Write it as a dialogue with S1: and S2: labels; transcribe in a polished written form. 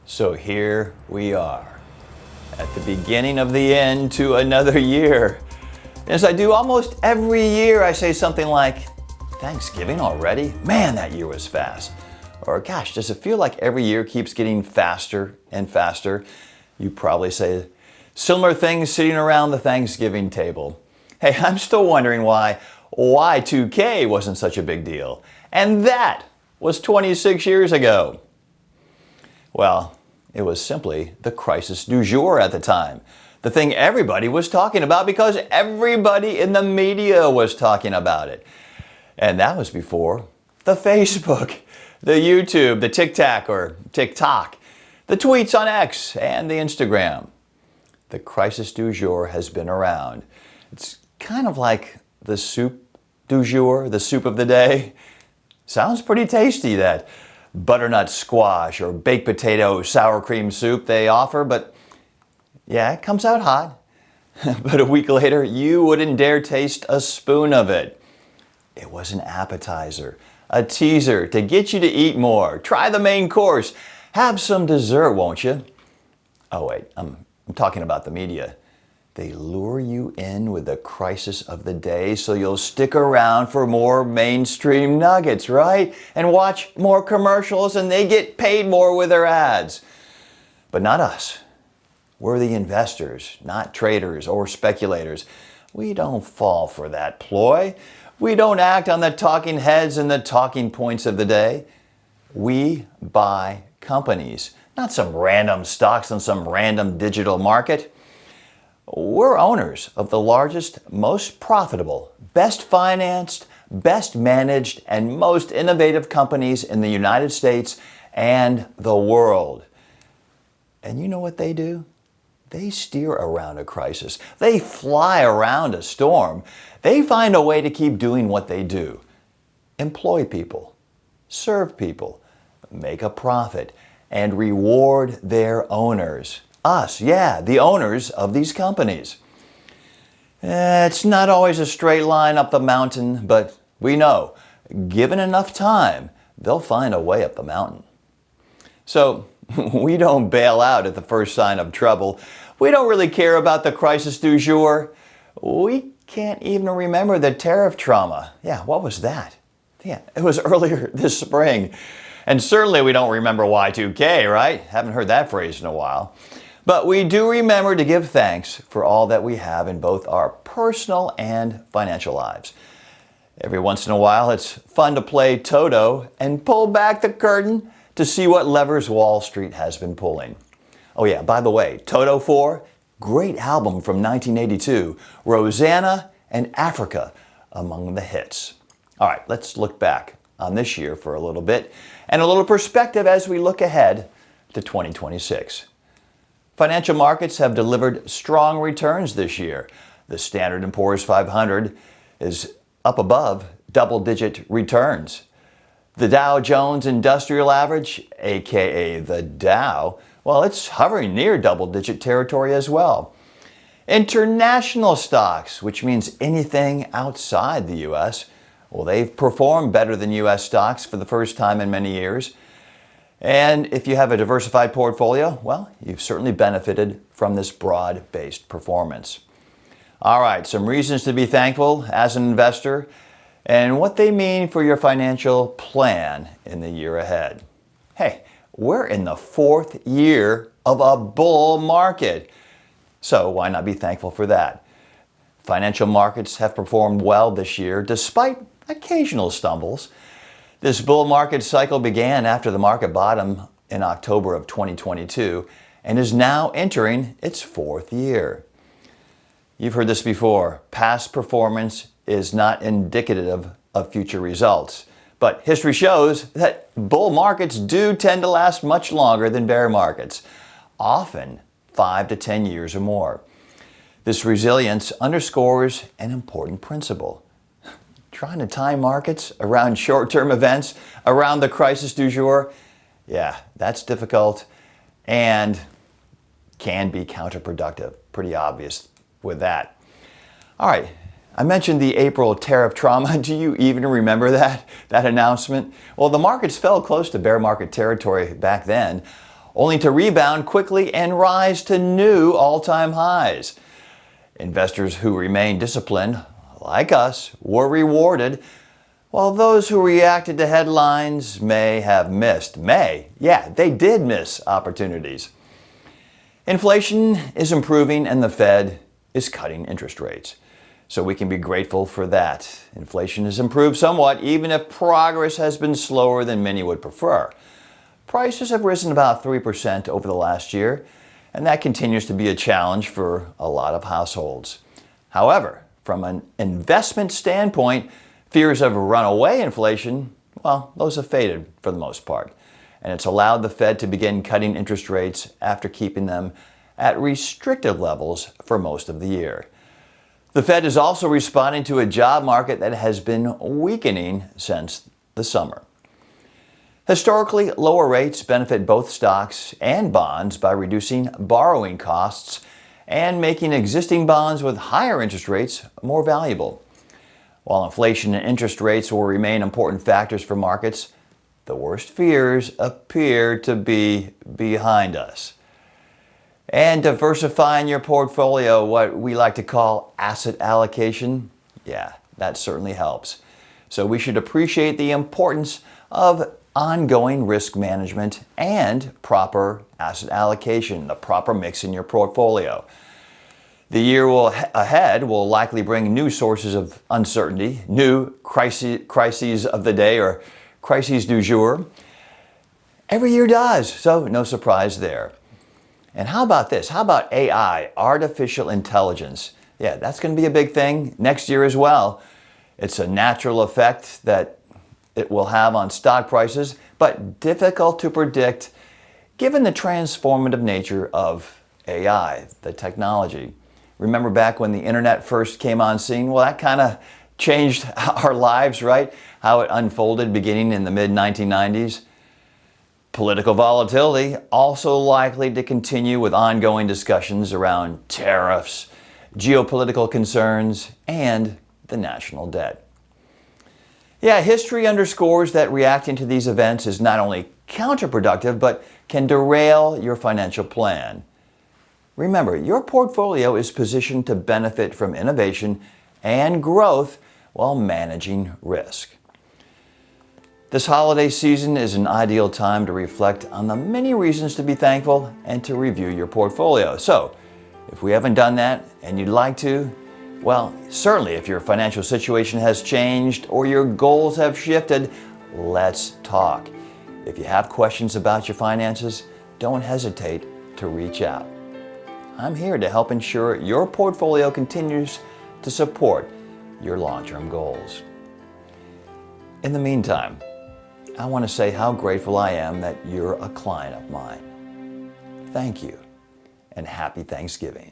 S1: So here we are, at the beginning of the end to another year. As I do almost every year, I say something like, Thanksgiving already? Man, that year was fast. Or gosh, does it feel like every year keeps getting faster and faster? You probably say similar things sitting around the Thanksgiving table. Hey, I'm still wondering why Y2K wasn't such a big deal. And that was 26 years ago. Well, it was simply the crisis du jour at the time. The thing everybody was talking about because everybody in the media was talking about it. And that was before the Facebook, the YouTube, the TikTok or TikTok, the tweets on X, and the Instagram. The crisis du jour has been around. It's kind of like the soup du jour, the soup of the day. Sounds pretty tasty, that butternut squash or baked potato sour cream soup they offer, but yeah, it comes out hot. But a week later, you wouldn't dare taste a spoon of it. It was an appetizer, a teaser to get you to eat more. Try the main course. Have some dessert, won't you? Oh wait, I'm talking about the media. They lure you in with the crisis of the day so you'll stick around for more mainstream nuggets, right? And watch more commercials, and they get paid more with their ads. But not us. We're the investors, not traders or speculators. We don't fall for that ploy. We don't act on the talking heads and the talking points of the day. We buy companies, not some random stocks on some random digital market. We're owners of the largest, most profitable, best financed, best managed, and most innovative companies in the United States and the world. And you know what they do? They steer around a crisis. They fly around a storm. They find a way to keep doing what they do. Employ people, serve people, make a profit, and reward their owners. Us, yeah, the owners of these companies. It's not always a straight line up the mountain, but we know, given enough time, they'll find a way up the mountain. So, we don't bail out at the first sign of trouble. We don't really care about the crisis du jour. We can't even remember the tariff trauma. Yeah, what was that? Yeah, it was earlier this spring. And certainly we don't remember Y2K, right? Haven't heard that phrase in a while. But we do remember to give thanks for all that we have in both our personal and financial lives. Every once in a while, it's fun to play Toto and pull back the curtain to see what levers Wall Street has been pulling. Oh yeah, by the way, Toto 4, great album from 1982, Rosanna and Africa among the hits. All right, let's look back on this year for a little bit and a little perspective as we look ahead to 2026. Financial markets have delivered strong returns this year. The Standard & Poor's 500 is up above double-digit returns. The Dow Jones Industrial Average, aka the Dow, well, it's hovering near double-digit territory as well. International stocks, which means anything outside the U.S., well, they've performed better than U.S. stocks for the first time in many years. And if you have a diversified portfolio, well, you've certainly benefited from this broad-based performance. All right, some reasons to be thankful as an investor and what they mean for your financial plan in the year ahead. Hey, we're in the fourth year of a bull market, so why not be thankful for that? Financial markets have performed well this year despite occasional stumbles. This bull market cycle began after the market bottom in October of 2022 and is now entering its fourth year. You've heard this before. Past performance is not indicative of future results. But history shows that bull markets do tend to last much longer than bear markets, often 5 to 10 years or more. This resilience underscores an important principle. Trying to time markets around short-term events, around the crisis du jour, yeah, that's difficult and can be counterproductive. Pretty obvious with that. All right, I mentioned the April tariff trauma. Do you even remember that announcement? Well, the markets fell close to bear market territory back then. only to rebound quickly and rise to new all-time highs. Investors who remained disciplined, like us, were rewarded, while those who reacted to headlines may have missed. They did miss opportunities. Inflation is improving and the Fed is cutting interest rates. So we can be grateful for that. Inflation has improved somewhat, even if progress has been slower than many would prefer. Prices have risen about 3% over the last year, and that continues to be a challenge for a lot of households. However, from an investment standpoint, fears of runaway inflation, well, those have faded for the most part. And it's allowed the Fed to begin cutting interest rates after keeping them at restrictive levels for most of the year. The Fed is also responding to a job market that has been weakening since the summer. Historically, lower rates benefit both stocks and bonds by reducing borrowing costs and making existing bonds with higher interest rates more valuable. While inflation and interest rates will remain important factors for markets, the worst fears appear to be behind us. And diversifying your portfolio, what we like to call asset allocation, that certainly helps. So we should appreciate the importance of ongoing risk management and proper asset allocation, the proper mix in your portfolio. The year ahead will likely bring new sources of uncertainty, new crises of the day, or crises du jour. Every year does, so no surprise there. And how about this? How about AI, artificial intelligence? That's going to be a big thing next year as well. It's a natural effect that it will have on stock prices, but difficult to predict given the transformative nature of AI, the technology. Remember back when the internet first came on scene? Well, that kind of changed our lives, right? How it unfolded beginning in the mid-1990s. Political volatility also likely to continue with ongoing discussions around tariffs, geopolitical concerns, and the national debt. History underscores that reacting to these events is not only counterproductive, but can derail your financial plan. Remember, your portfolio is positioned to benefit from innovation and growth while managing risk. This holiday season is an ideal time to reflect on the many reasons to be thankful and to review your portfolio. So, if we haven't done that and you'd like to, well, certainly if your financial situation has changed or your goals have shifted, let's talk. If you have questions about your finances, don't hesitate to reach out. I'm here to help ensure your portfolio continues to support your long-term goals. In the meantime, I want to say how grateful I am that you're a client of mine. Thank you, and happy Thanksgiving.